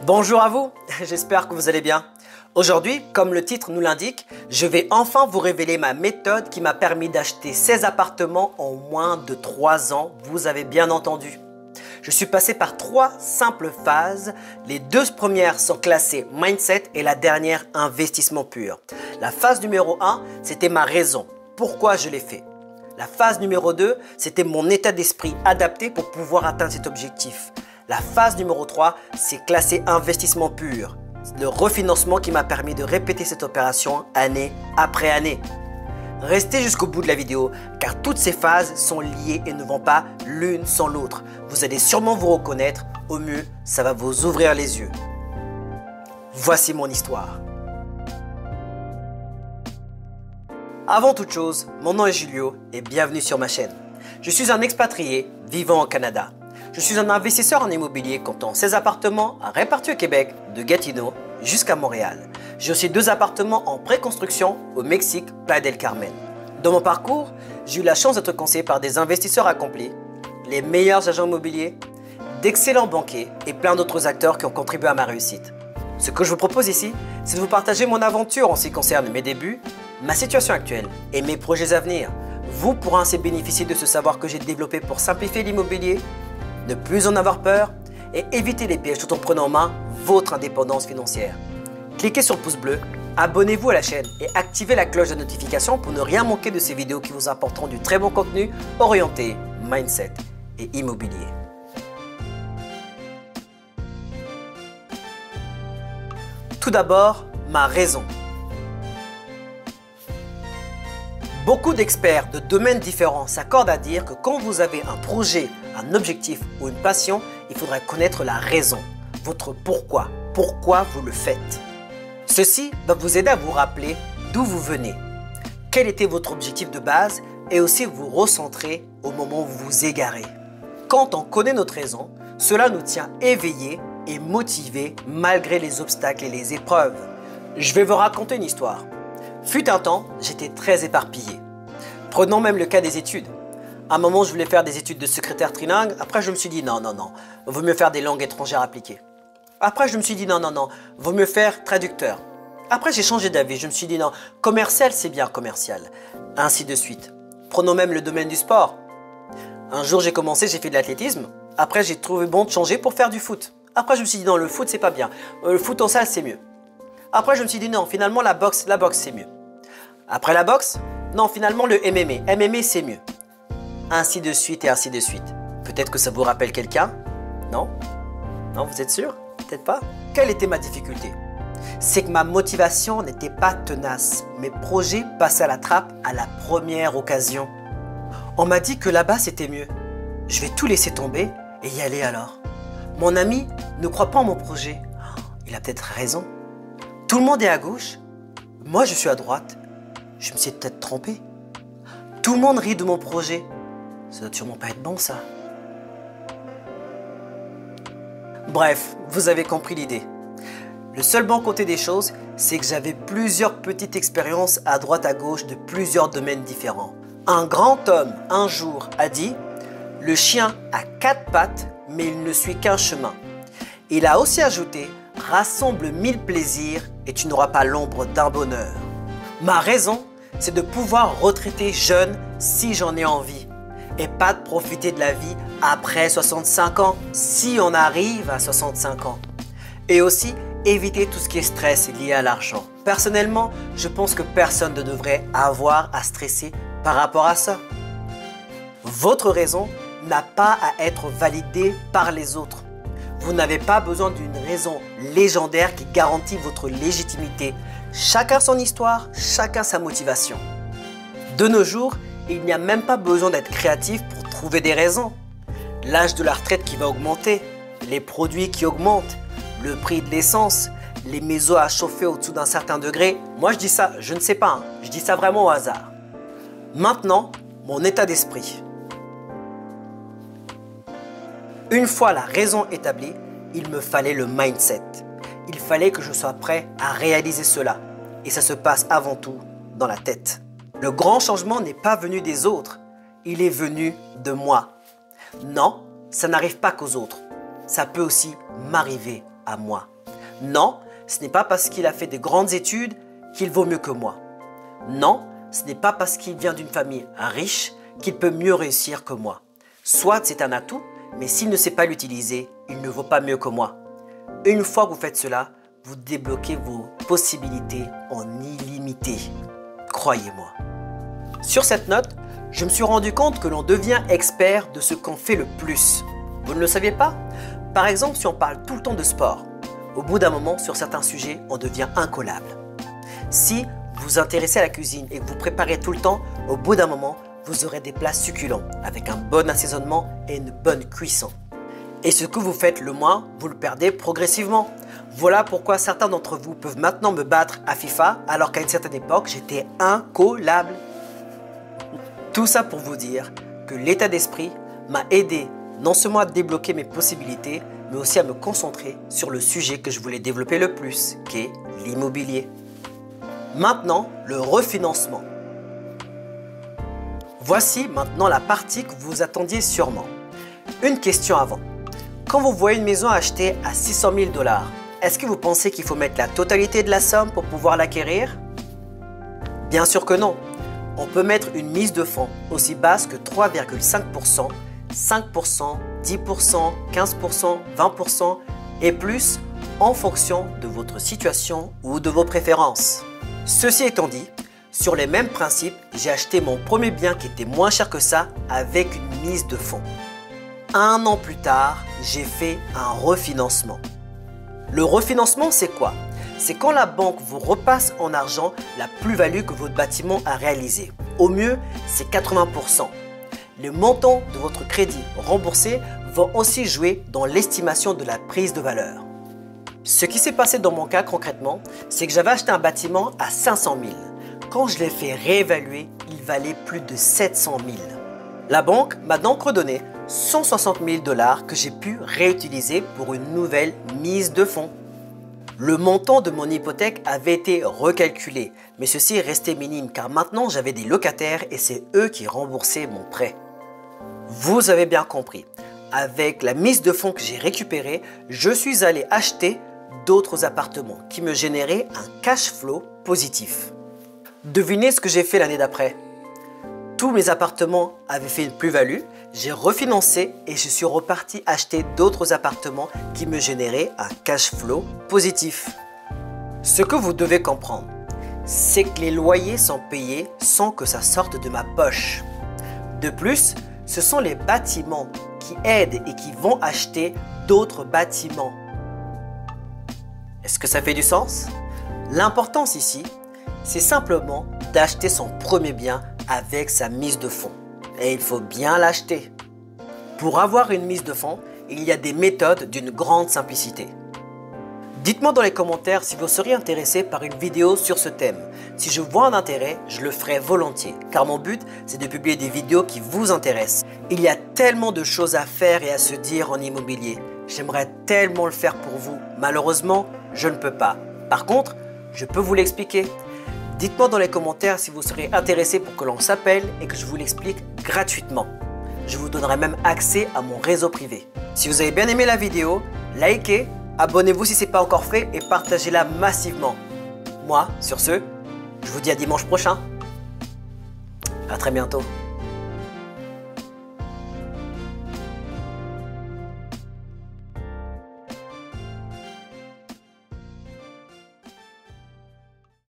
Bonjour à vous, j'espère que vous allez bien. Aujourd'hui, comme le titre nous l'indique, je vais enfin vous révéler ma méthode qui m'a permis d'acheter 16 appartements en moins de 3 ans, vous avez bien entendu. Je suis passé par 3 simples phases, les 2 premières sont classées mindset et la dernière investissement pur. La phase numéro 1, c'était ma raison, pourquoi je l'ai fait. La phase numéro 2, c'était mon état d'esprit adapté pour pouvoir atteindre cet objectif. La phase numéro 3, c'est classé investissement pur. Le refinancement qui m'a permis de répéter cette opération année après année. Restez jusqu'au bout de la vidéo car toutes ces phases sont liées et ne vont pas l'une sans l'autre. Vous allez sûrement vous reconnaître, au mieux, ça va vous ouvrir les yeux. Voici mon histoire. Avant toute chose, mon nom est Julio et bienvenue sur ma chaîne. Je suis un expatrié vivant au Canada. Je suis un investisseur en immobilier comptant 16 appartements répartis au Québec, de Gatineau jusqu'à Montréal. J'ai aussi 2 appartements en préconstruction au Mexique, Playa del Carmen. Dans mon parcours, j'ai eu la chance d'être conseillé par des investisseurs accomplis, les meilleurs agents immobiliers, d'excellents banquiers et plein d'autres acteurs qui ont contribué à ma réussite. Ce que je vous propose ici, c'est de vous partager mon aventure en ce qui concerne mes débuts, ma situation actuelle et mes projets à venir. Vous pourrez ainsi bénéficier de ce savoir que j'ai développé pour simplifier l'immobilier, ne plus en avoir peur et éviter les pièges tout en prenant en main votre indépendance financière. Cliquez sur le pouce bleu, abonnez-vous à la chaîne et activez la cloche de notification pour ne rien manquer de ces vidéos qui vous apporteront du très bon contenu orienté mindset et immobilier. Tout d'abord, ma raison. Beaucoup d'experts de domaines différents s'accordent à dire que quand vous avez un projet, un objectif ou une passion, il faudra connaître la raison, votre pourquoi vous le faites. Ceci va vous aider à vous rappeler d'où vous venez, quel était votre objectif de base et aussi vous recentrer au moment où vous vous égarez. Quand on connaît notre raison, cela nous tient éveillés et motivés malgré les obstacles et les épreuves. Je vais vous raconter une histoire. Fut un temps, j'étais très éparpillé. Prenons même le cas des études. À un moment, je voulais faire des études de secrétaire trilingue. Après, je me suis dit non, vaut mieux faire des langues étrangères appliquées. Après, je me suis dit non, vaut mieux faire traducteur. Après, j'ai changé d'avis. Je me suis dit non, commercial, c'est bien commercial. Ainsi de suite. Prenons même le domaine du sport. Un jour, j'ai fait de l'athlétisme. Après, j'ai trouvé bon de changer pour faire du foot. Après, je me suis dit non, le foot, c'est pas bien. Le foot en salle, c'est mieux. Après, je me suis dit non, finalement, la boxe, c'est mieux. Après la boxe, non, finalement, le MMA. MMA, c'est mieux. Ainsi de suite et ainsi de suite. Peut-être que ça vous rappelle quelqu'un? Non? Non, vous êtes sûr? Peut-être pas. Quelle était ma difficulté? C'est que ma motivation n'était pas tenace. Mes projets passaient à la trappe à la première occasion. On m'a dit que là-bas, c'était mieux. Je vais tout laisser tomber et y aller alors. Mon ami ne croit pas en mon projet. Il a peut-être raison. Tout le monde est à gauche. Moi, je suis à droite. Je me suis peut-être trompé. Tout le monde rit de mon projet. Ça doit sûrement pas être bon, ça. Bref, vous avez compris l'idée. Le seul bon côté des choses, c'est que j'avais plusieurs petites expériences à droite à gauche de plusieurs domaines différents. Un grand homme, un jour, a dit « Le chien a 4 pattes, mais il ne suit qu'un chemin. » Il a aussi ajouté « Rassemble 1000 plaisirs et tu n'auras pas l'ombre d'un bonheur. » Ma raison, c'est de pouvoir retraiter jeune si j'en ai envie et pas de profiter de la vie après 65 ans si on arrive à 65 ans. Et aussi éviter tout ce qui est stress lié à l'argent. Personnellement, je pense que personne ne devrait avoir à stresser par rapport à ça. Votre raison n'a pas à être validée par les autres. Vous n'avez pas besoin d'une raison légendaire qui garantit votre légitimité. Chacun son histoire, chacun sa motivation. De nos jours, il n'y a même pas besoin d'être créatif pour trouver des raisons. L'âge de la retraite qui va augmenter, les produits qui augmentent, le prix de l'essence, les maisons à chauffer au-dessous d'un certain degré. Moi, je dis ça, je ne sais pas, je dis ça vraiment au hasard. Maintenant, mon état d'esprit. Une fois la raison établie, il me fallait le mindset. Il fallait que je sois prêt à réaliser cela. Et ça se passe avant tout dans la tête. Le grand changement n'est pas venu des autres, il est venu de moi. Non, ça n'arrive pas qu'aux autres. Ça peut aussi m'arriver à moi. Non, ce n'est pas parce qu'il a fait de grandes études qu'il vaut mieux que moi. Non, ce n'est pas parce qu'il vient d'une famille riche qu'il peut mieux réussir que moi. Soit c'est un atout, mais s'il ne sait pas l'utiliser, il ne vaut pas mieux que moi. Une fois que vous faites cela, vous débloquez vos possibilités en illimité. Croyez-moi. Sur cette note, je me suis rendu compte que l'on devient expert de ce qu'on fait le plus. Vous ne le saviez pas? Par exemple, si on parle tout le temps de sport, au bout d'un moment, sur certains sujets, on devient incollable. Si vous vous intéressez à la cuisine et que vous préparez tout le temps, au bout d'un moment, vous aurez des plats succulents avec un bon assaisonnement et une bonne cuisson. Et ce que vous faites le moins, vous le perdez progressivement. Voilà pourquoi certains d'entre vous peuvent maintenant me battre à FIFA alors qu'à une certaine époque, j'étais incollable. Tout ça pour vous dire que l'état d'esprit m'a aidé non seulement à débloquer mes possibilités, mais aussi à me concentrer sur le sujet que je voulais développer le plus, qui est l'immobilier. Maintenant, le refinancement. Voici maintenant la partie que vous attendiez sûrement. Une question avant. Quand vous voyez une maison achetée à 600 000 $, est-ce que vous pensez qu'il faut mettre la totalité de la somme pour pouvoir l'acquérir? Bien sûr que non. On peut mettre une mise de fonds aussi basse que 3,5%, 5%, 10%, 15%, 20% et plus en fonction de votre situation ou de vos préférences. Ceci étant dit, sur les mêmes principes, j'ai acheté mon premier bien qui était moins cher que ça avec une mise de fonds. Un an plus tard, j'ai fait un refinancement. Le refinancement, c'est quoi? C'est quand la banque vous repasse en argent la plus-value que votre bâtiment a réalisée. Au mieux, c'est 80%. Les montants de votre crédit remboursé vont aussi jouer dans l'estimation de la prise de valeur. Ce qui s'est passé dans mon cas concrètement, c'est que j'avais acheté un bâtiment à 500 000. Quand je l'ai fait réévaluer, il valait plus de 700 000. La banque m'a donc redonné 160 000 $ que j'ai pu réutiliser pour une nouvelle mise de fonds. Le montant de mon hypothèque avait été recalculé, mais ceci restait minime car maintenant j'avais des locataires et c'est eux qui remboursaient mon prêt. Vous avez bien compris, avec la mise de fonds que j'ai récupérée, je suis allé acheter d'autres appartements qui me généraient un cash flow positif. Devinez ce que j'ai fait l'année d'après. Tous mes appartements avaient fait une plus-value, j'ai refinancé et je suis reparti acheter d'autres appartements qui me généraient un cash flow positif. Ce que vous devez comprendre, c'est que les loyers sont payés sans que ça sorte de ma poche. De plus, ce sont les bâtiments qui aident et qui vont acheter d'autres bâtiments. Est-ce que ça fait du sens? L'importance ici, c'est simplement d'acheter son premier bien avec sa mise de fonds. Et il faut bien l'acheter. Pour avoir une mise de fonds, il y a des méthodes d'une grande simplicité. Dites-moi dans les commentaires si vous seriez intéressé par une vidéo sur ce thème. Si je vois un intérêt, je le ferai volontiers, car mon but, c'est de publier des vidéos qui vous intéressent. Il y a tellement de choses à faire et à se dire en immobilier. J'aimerais tellement le faire pour vous. Malheureusement, je ne peux pas. Par contre, je peux vous l'expliquer. Dites-moi dans les commentaires si vous serez intéressé pour que l'on s'appelle et que je vous l'explique gratuitement. Je vous donnerai même accès à mon réseau privé. Si vous avez bien aimé la vidéo, likez, abonnez-vous si ce n'est pas encore fait et partagez-la massivement. Moi, sur ce, je vous dis à dimanche prochain. À très bientôt.